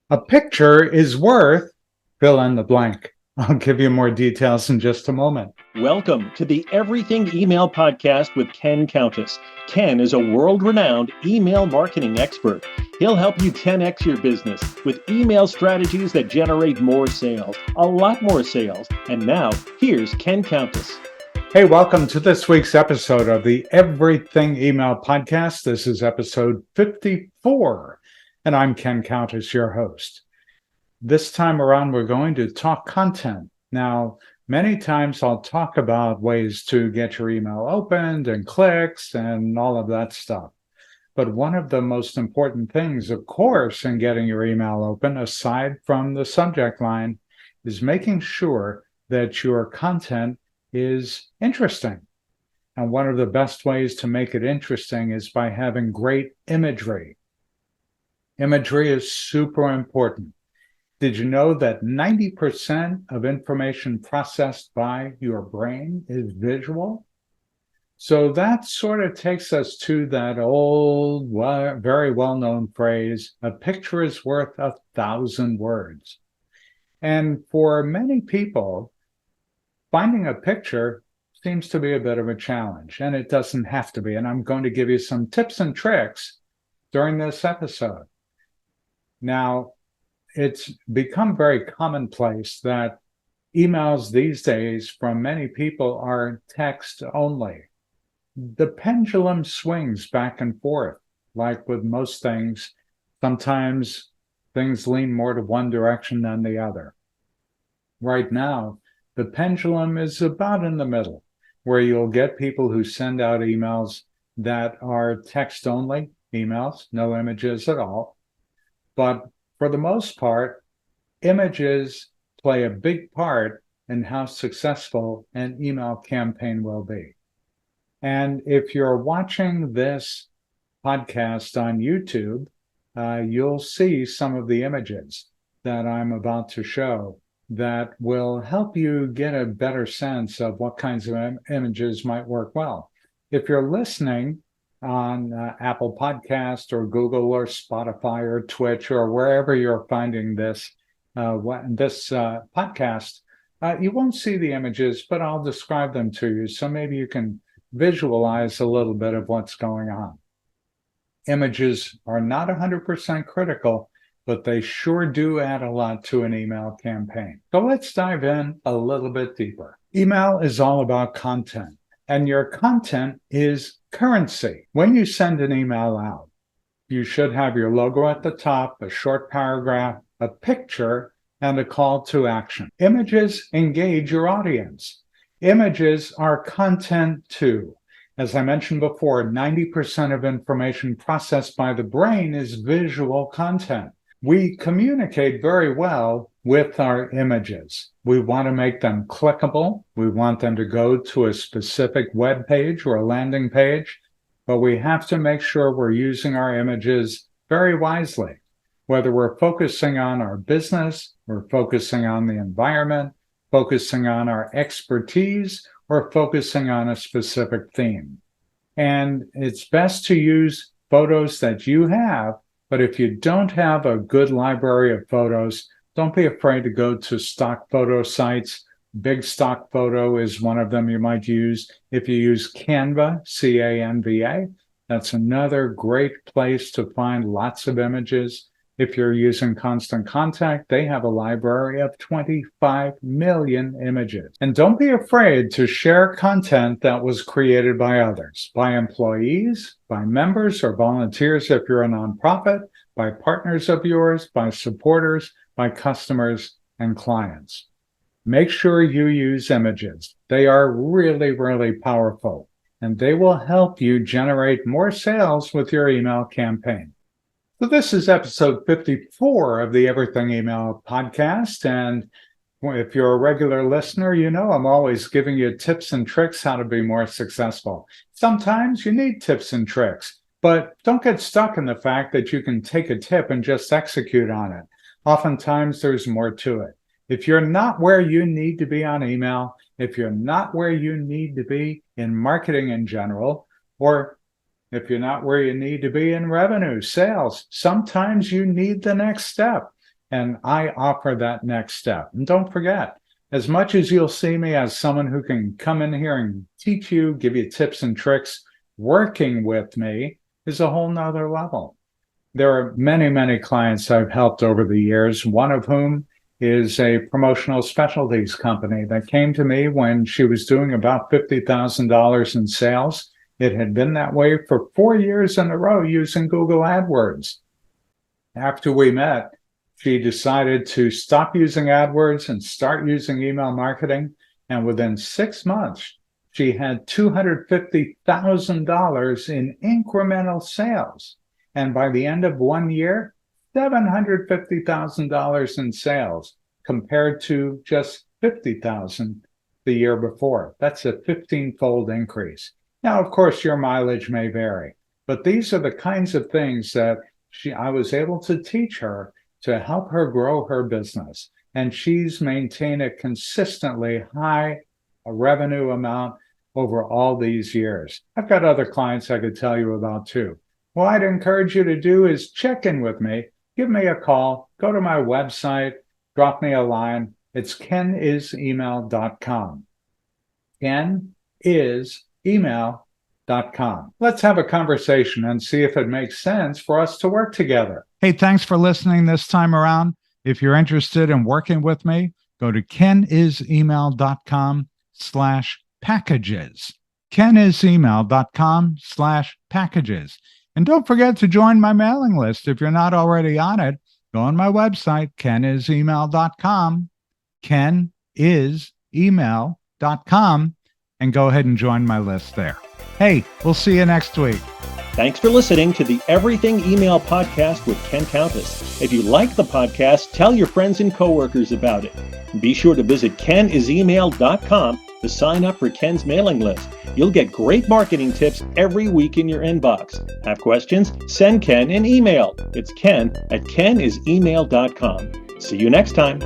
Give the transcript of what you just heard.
A picture is worth fill in the blank. I'll give you more details in just a moment. Welcome to the Everything Email Podcast with Ken Countess. Ken is a world-renowned email marketing expert. He'll help you 10x your business with email strategies that generate more sales, a lot more sales. And now, here's Ken Countess. Hey, welcome to this week's episode of the Everything Email Podcast. This is episode 54, and I'm Ken Countess, your host. This time around, we're going to talk content. Now, many times I'll talk about ways to get your email opened and clicks and all of that stuff. But one of the most important things, of course, in getting your email open, aside from the subject line, is making sure that your content is interesting. And one of the best ways to make it interesting is by having great imagery. Imagery is super important. Did you know that 90% of information processed by your brain is visual? So that sort of takes us to that old, very well-known phrase, a picture is worth 1,000 words. And for many people, finding a picture seems to be a bit of a challenge, and it doesn't have to be. And I'm going to give you some tips and tricks during this episode. Now, it's become very commonplace that emails these days from many people are text only. The pendulum swings back and forth, like with most things. Sometimes things lean more to one direction than the other. Right now, the pendulum is about in the middle, where you'll get people who send out emails that are text-only emails, no images at all. But for the most part, images play a big part in how successful an email campaign will be. And if you're watching this podcast on YouTube, you'll see some of the images that I'm about to show that will help you get a better sense of what kinds of images might work well. If you're listening on Apple Podcast or Google or Spotify or Twitch or wherever you're finding this podcast, you won't see the images, but I'll describe them to you so maybe you can visualize a little bit of what's going on. Images are not 100% critical, but they sure do add a lot to an email campaign. So let's dive in a little bit deeper. Email is all about content, and your content is currency. When you send an email out, you should have your logo at the top, a short paragraph, a picture, and a call to action. Images engage your audience. Images are content too. As I mentioned before, 90% of information processed by the brain is visual content. We communicate very well with our images. We want to make them clickable. We want them to go to a specific web page or a landing page, but we have to make sure we're using our images very wisely. Whether we're focusing on our business, we're focusing on the environment, focusing on our expertise, or focusing on a specific theme. And it's best to use photos that you have, but if you don't have a good library of photos, don't be afraid to go to stock photo sites. Big Stock Photo is one of them you might use. If you use Canva, C-A-N-V-A, that's another great place to find lots of images. If you're using Constant Contact, they have a library of 25 million images. And don't be afraid to share content that was created by others, by employees, by members or volunteers if you're a nonprofit, by partners of yours, by supporters, by customers and clients. Make sure you use images. They are really, really powerful, and they will help you generate more sales with your email campaign. So this is episode 54 of the Everything Email Podcast, and if you're a regular listener, you know I'm always giving you tips and tricks how to be more successful. Sometimes you need tips and tricks, but don't get stuck in the fact that you can take a tip and just execute on it. Oftentimes there's more to it. If you're not where you need to be on email, if you're not where you need to be in marketing in general, or if you're not where you need to be in revenue, sales, sometimes you need the next step. And I offer that next step. And don't forget, as much as you'll see me as someone who can come in here and teach you, give you tips and tricks, working with me is a whole nother level. There are many, many clients I've helped over the years, one of whom is a promotional specialties company that came to me when she was doing about $50,000 in sales. It had been that way for 4 years in a row using Google AdWords. After we met, she decided to stop using AdWords and start using email marketing. And within 6 months, she had $250,000 in incremental sales. And by the end of 1 year, $750,000 in sales compared to just $50,000 the year before. That's a 15-fold increase. Now, of course, your mileage may vary, but these are the kinds of things that I was able to teach her to help her grow her business. And she's maintained a consistently high revenue amount over all these years. I've got other clients I could tell you about too. What I'd encourage you to do is check in with me, give me a call, go to my website, drop me a line. It's kenisemail.com. kenisemail.com. Let's have a conversation and see if it makes sense for us to work together. Hey, thanks for listening this time around. If you're interested in working with me, go to kenisemail.com/packages. kenisemail.com/packages. And don't forget to join my mailing list. If you're not already on it, go on my website, kenisemail.com, kenisemail.com, and go ahead and join my list there. Hey, we'll see you next week. Thanks for listening to the Everything Email Podcast with Ken Countess. If you like the podcast, tell your friends and coworkers about it. Be sure to visit kenisemail.com to sign up for Ken's mailing list. You'll get great marketing tips every week in your inbox. Have questions? Send Ken an email. It's ken@kenisemail.com. See you next time.